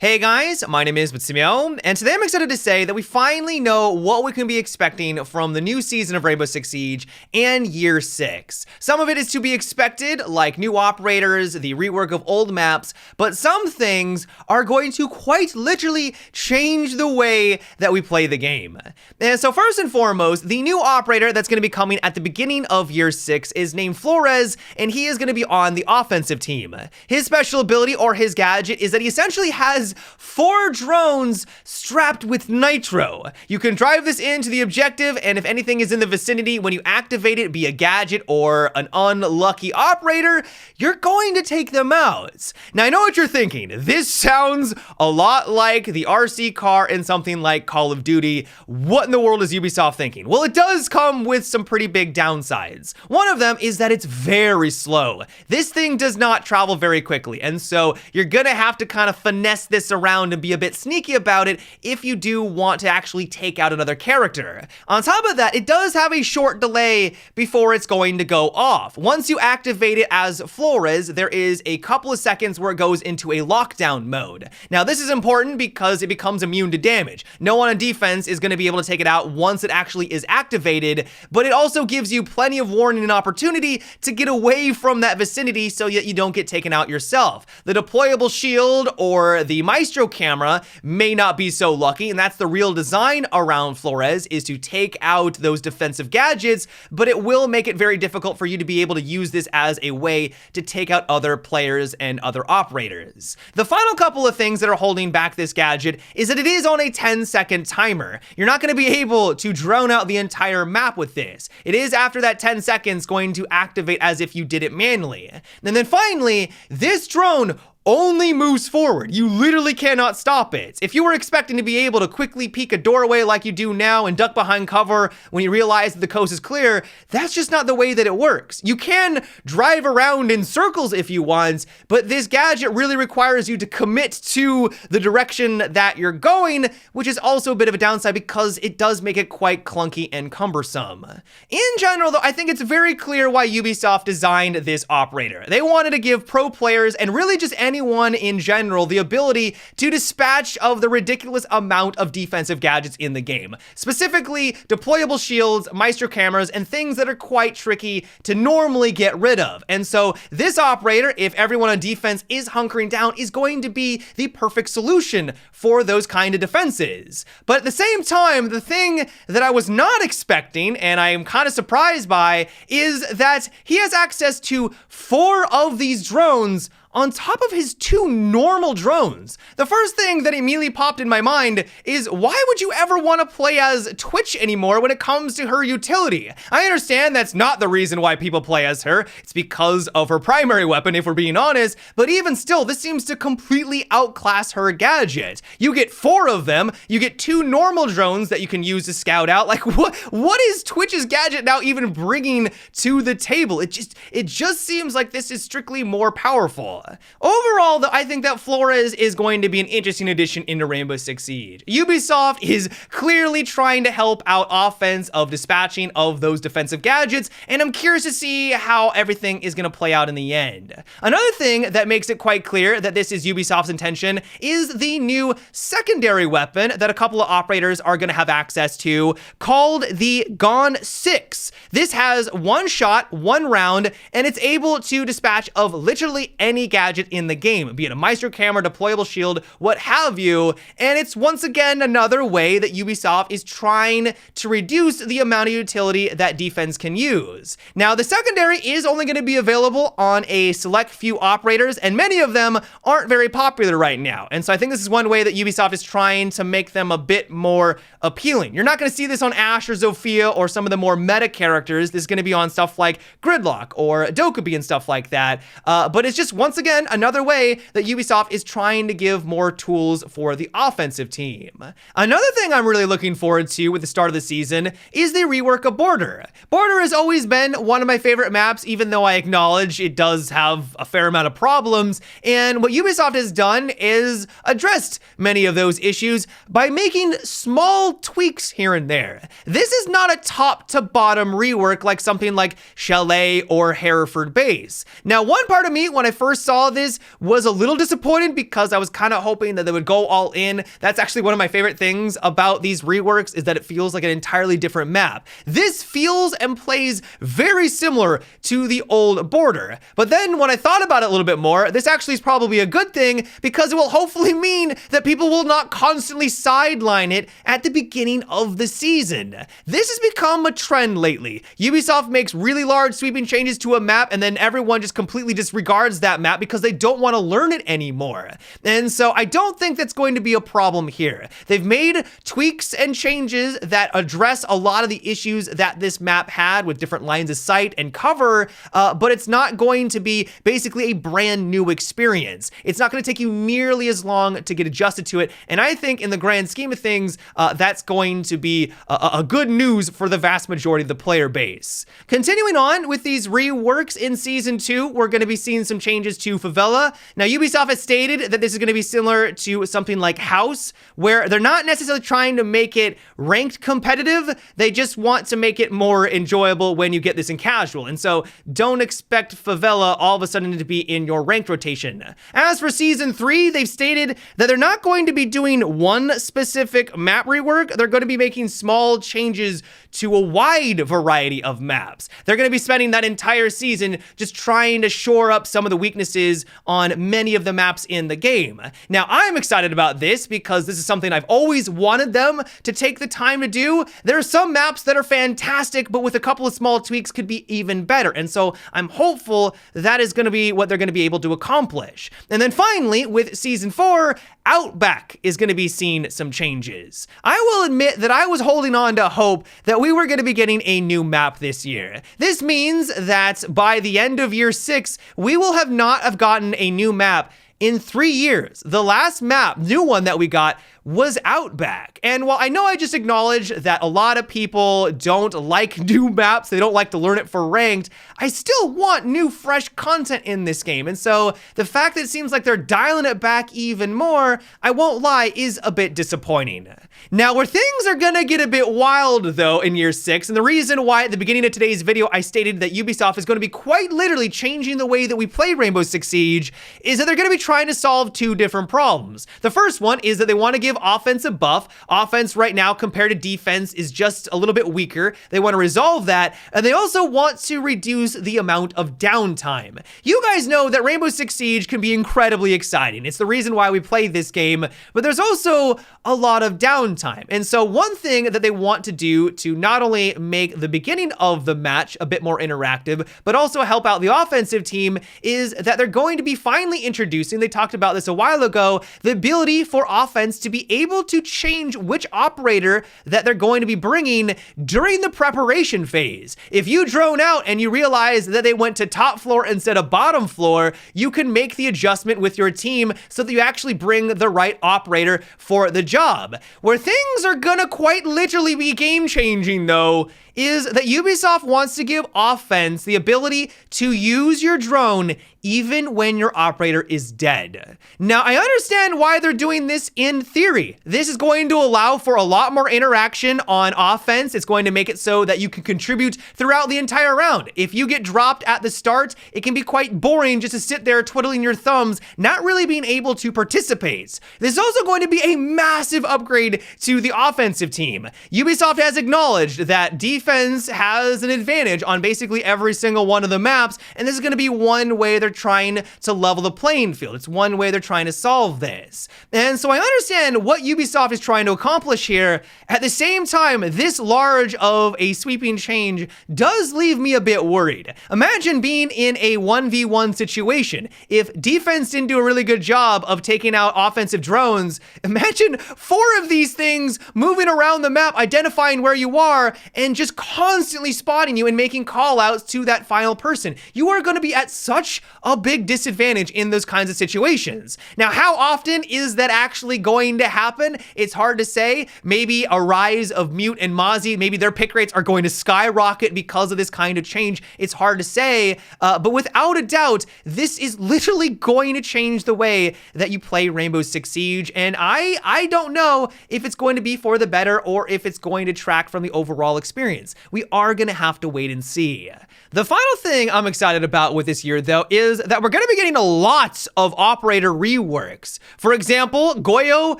Hey guys, my name is Matsumo, and today I'm excited to say that we finally know what we can be expecting from the new season of Rainbow Six Siege and Year 6. Some of it is to be expected, like new operators, the rework of old maps, but some things are going to quite literally change the way that we play the game. And so first and foremost, the new operator that's going to be coming at the beginning of Year 6 is named Flores, and he is going to be on the offensive team. His special ability, or his gadget, is that he essentially has 4 drones strapped with nitro. You can drive this into the objective, and if anything is in the vicinity, when you activate it, be a gadget or an unlucky operator, you're going to take them out. Now, I know what you're thinking. This sounds a lot like the RC car in something like Call of Duty. What in the world is Ubisoft thinking? Well, it does come with some pretty big downsides. One of them is that it's very slow. This thing does not travel very quickly, and so you're gonna have to kind of finesse this around and be a bit sneaky about it if you do want to actually take out another character. On top of that, it does have a short delay before it's going to go off. Once you activate it as Flores, there is a couple of seconds where it goes into a lockdown mode. Now, this is important because it becomes immune to damage. No one on defense is going to be able to take it out once it actually is activated, but it also gives you plenty of warning and opportunity to get away from that vicinity so that you don't get taken out yourself. The deployable shield or the Maestro camera may not be so lucky, and that's the real design around Flores, is to take out those defensive gadgets, but it will make it very difficult for you to be able to use this as a way to take out other players and other operators. The final couple of things that are holding back this gadget is that it is on a 10-second timer. You're not going to be able to drone out the entire map with this. It is, after that 10 seconds, going to activate as if you did it manually. And then finally, this drone only moves forward. You literally cannot stop it. If you were expecting to be able to quickly peek a doorway like you do now and duck behind cover when you realize that the coast is clear, that's just not the way that it works. You can drive around in circles if you want, but this gadget really requires you to commit to the direction that you're going, which is also a bit of a downside because it does make it quite clunky and cumbersome. In general, though, I think it's very clear why Ubisoft designed this operator. They wanted to give pro players, and really just anyone in general, the ability to dispatch of the ridiculous amount of defensive gadgets in the game. Specifically, deployable shields, Maestro cameras, and things that are quite tricky to normally get rid of. And so this operator, if everyone on defense is hunkering down, is going to be the perfect solution for those kind of defenses. But at the same time, the thing that I was not expecting, and I am kind of surprised by, is that he has access to 4 of these drones on top of his 2 normal drones. The first thing that immediately popped in my mind is, why would you ever want to play as Twitch anymore when it comes to her utility? I understand that's not the reason why people play as her. It's because of her primary weapon, if we're being honest, but even still, this seems to completely outclass her gadget. You get 4 of them, you get 2 normal drones that you can use to scout out. Like, what is Twitch's gadget now even bringing to the table? It just seems like this is strictly more powerful. Overall, though, I think that Flores is going to be an interesting addition into Rainbow Six Siege. Ubisoft is clearly trying to help out offense of dispatching of those defensive gadgets, and I'm curious to see how everything is going to play out in the end. Another thing that makes it quite clear that this is Ubisoft's intention is the new secondary weapon that a couple of operators are going to have access to, called the Gone 6. This has 1 shot, 1 round, and it's able to dispatch of literally any gadget in the game, be it a Maestro camera, deployable shield, what have you, and it's once again another way that Ubisoft is trying to reduce the amount of utility that defense can use. Now, the secondary is only going to be available on a select few operators, and many of them aren't very popular right now, and so I think this is one way that Ubisoft is trying to make them a bit more appealing. You're not going to see this on Ashe or Zofia or some of the more meta characters. This is going to be on stuff like Gridlock or Dokkaebi and stuff like that, but it's just once again another way that Ubisoft is trying to give more tools for the offensive team. Another thing I'm really looking forward to with the start of the season is the rework of Border. Border has always been one of my favorite maps, even though I acknowledge it does have a fair amount of problems, and what Ubisoft has done is addressed many of those issues by making small tweaks here and there. This is not a top to bottom rework like something like Chalet or Hereford Base. Now, one part of me, when I first saw this, was a little disappointed because I was kind of hoping that they would go all in. That's actually one of my favorite things about these reworks, is that it feels like an entirely different map. This feels and plays very similar to the old border. But then when I thought about it a little bit more, this actually is probably a good thing, because it will hopefully mean that people will not constantly sideline it at the beginning of the season. This has become a trend lately. Ubisoft makes really large sweeping changes to a map, and then everyone just completely disregards that map because they don't want to learn it anymore. And so I don't think that's going to be a problem here. They've made tweaks and changes that address a lot of the issues that this map had with different lines of sight and cover, but it's not going to be basically a brand new experience. It's not going to take you nearly as long to get adjusted to it, and I think in the grand scheme of things, that's going to be a good news for the vast majority of the player base. Continuing on with these reworks in Season 2, we're going to be seeing some changes to Favela. Now, Ubisoft has stated that this is going to be similar to something like House, where they're not necessarily trying to make it ranked competitive, they just want to make it more enjoyable when you get this in casual, and so don't expect Favela all of a sudden to be in your ranked rotation. As for Season 3, they've stated that they're not going to be doing one specific map rework, they're going to be making small changes to a wide variety of maps. They're going to be spending that entire season just trying to shore up some of the weaknesses on many of the maps in the game. Now, I'm excited about this because this is something I've always wanted them to take the time to do. There are some maps that are fantastic, but with a couple of small tweaks could be even better. And so I'm hopeful that is going to be what they're going to be able to accomplish. And then finally, with Season 4, Outback is going to be seeing some changes. I will admit that I was holding on to hope that we were going to be getting a new map this year. This means that by the end of year 6, we will not have gotten a new map in 3 years. The last new one that we got was Outback. And while I know I just acknowledged that a lot of people don't like new maps, they don't like to learn it for ranked, I still want new, fresh content in this game. And so the fact that it seems like they're dialing it back even more, I won't lie, is a bit disappointing. Now, where things are gonna get a bit wild though in year 6, and the reason why at the beginning of today's video I stated that Ubisoft is gonna be quite literally changing the way that we play Rainbow Six Siege, is that they're gonna be trying to solve 2 different problems. The first one is that they want to give offense a buff. Offense right now compared to defense is just a little bit weaker. They want to resolve that, and they also want to reduce the amount of downtime. You guys know that Rainbow Six Siege can be incredibly exciting. It's the reason why we play this game, but there's also a lot of downtime. And so one thing that they want to do to not only make the beginning of the match a bit more interactive, but also help out the offensive team, is that they're going to be finally introducing, they talked about this a while ago, the ability for offense to be able to change which operator that they're going to be bringing during the preparation phase. If you drone out and you realize that they went to top floor instead of bottom floor, you can make the adjustment with your team so that you actually bring the right operator for the job. Where things are gonna quite literally be game-changing though, is that Ubisoft wants to give offense the ability to use your drone even when your operator is dead. Now, I understand why they're doing this in theory. This is going to allow for a lot more interaction on offense. It's going to make it so that you can contribute throughout the entire round. If you get dropped at the start, it can be quite boring just to sit there twiddling your thumbs, not really being able to participate. This is also going to be a massive upgrade to the offensive team. Ubisoft has acknowledged that defense has an advantage on basically every single one of the maps, and this is going to be one way they're trying to level the playing field. It's one way they're trying to solve this. And so I understand what Ubisoft is trying to accomplish here. At the same time, this large of a sweeping change does leave me a bit worried. Imagine being in a 1v1 situation. If defense didn't do a really good job of taking out offensive drones, imagine 4 of these things moving around the map, identifying where you are, and just constantly spotting you and making call outs to that final person. You are going to be at such a big disadvantage in those kinds of situations. Now, how often is that actually going to happen? It's hard to say. Maybe a rise of Mute and Mozzie, maybe their pick rates are going to skyrocket because of this kind of change. It's hard to say, but without a doubt, this is literally going to change the way that you play Rainbow Six Siege, and I don't know if it's going to be for the better or if it's going to track from the overall experience. We are going to have to wait and see. The final thing I'm excited about with this year, though, is that we're going to be getting a lot of operator reworks. For example, Goyo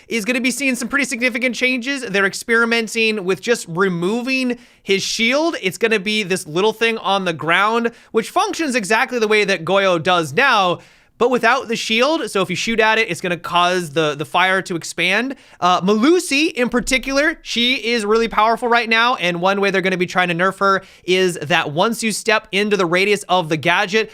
is going to be seeing some pretty significant changes. They're experimenting with just removing his shield. It's going to be this little thing on the ground, which functions exactly the way that Goyo does now, but without the shield. So if you shoot at it, it's gonna cause the fire to expand. Melusi in particular, she is really powerful right now, and one way they're gonna be trying to nerf her is that once you step into the radius of the gadget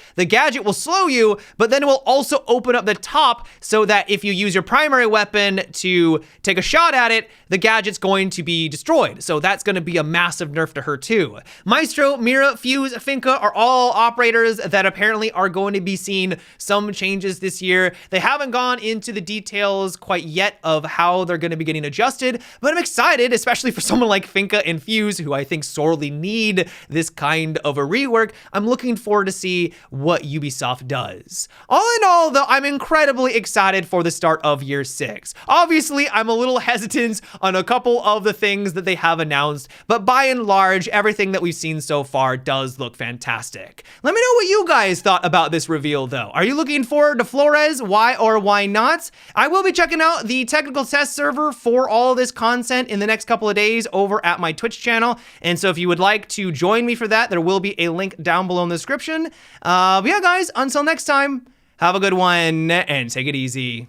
will slow you, but then it will also open up the top so that if you use your primary weapon to take a shot at it, the gadget's going to be destroyed. So that's gonna be a massive nerf to her too. Maestro, Mira, Fuse, Finka are all operators that apparently are going to be seeing some changes this year. They haven't gone into the details quite yet of how they're going to be getting adjusted, but I'm excited, especially for someone like Finka and Fuse, who I think sorely need this kind of a rework. I'm looking forward to see what Ubisoft does. All in all, though, I'm incredibly excited for the start of year 6. Obviously, I'm a little hesitant on a couple of the things that they have announced, but by and large, everything that we've seen so far does look fantastic. Let me know what you guys thought about this reveal, though. Are you looking forward to Flores? Why or why not? I will be checking out the technical test server for all of this content in the next couple of days over at my Twitch channel. And so if you would like to join me for that, there will be a link down below in the description. But yeah, guys, until next time, have a good one and take it easy.